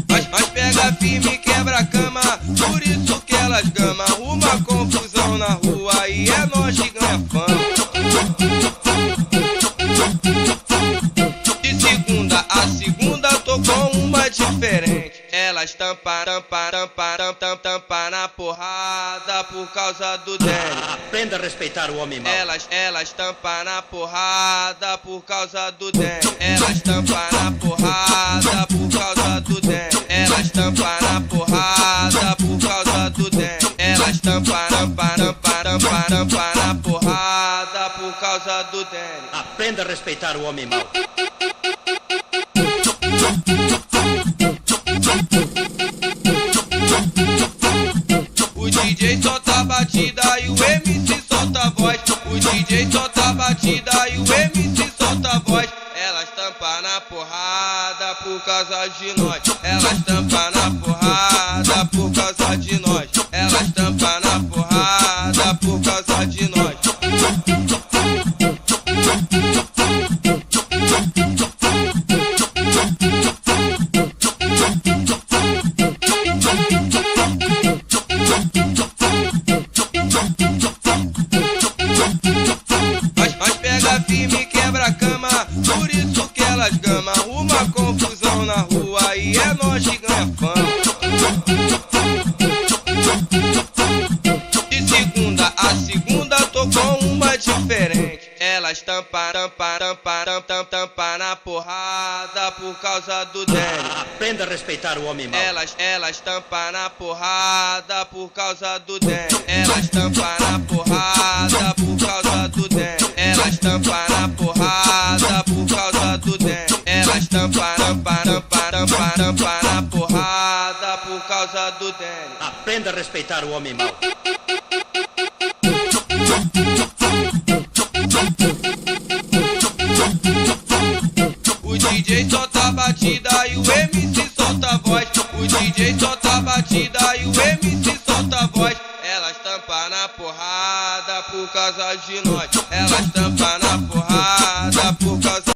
Mas pega firme e quebra a cama, por isso que elas gama. Arruma confusão na rua e é nós que ganha fama. De segunda a segunda tô com uma diferente. Elas tampa na porrada por causa do dente. Aprenda a respeitar o homem mau. Elas tampa na porrada por causa do dente. Elas tampa na porrada por causa do dente. Elas tampa na porrada por causa do dente. Elas tampa na porrada por causa do dente. Aprenda a respeitar o homem mau. O DJ solta a batida e o MC solta a voz. O DJ solta a batida e o MC solta a voz. Elas tampam na porrada por causa de nós. Elas tampam na porrada por causa de nós. Elas tampam na porrada por causa de nós. Mas pega firme e quebra a cama, por isso que elas gama. Arruma confusão na rua e é nós que ganha fama. De segunda a segunda tô com uma diferente. Elas tampa na porrada por causa do dente. Aprenda a respeitar o homem mau. Elas tampa na porrada por causa do dente. Elas tampa na porrada por causa do dente. Elas tampa na porrada por causa do dente. Elas tampa na porrada por causa do dente. Aprenda a respeitar o homem mau. O DJ solta a batida e o MC solta a voz. O DJ solta a batida e o MC solta a voz. Elas tampam na porrada por causa de nós. Elas tampam na porrada por causa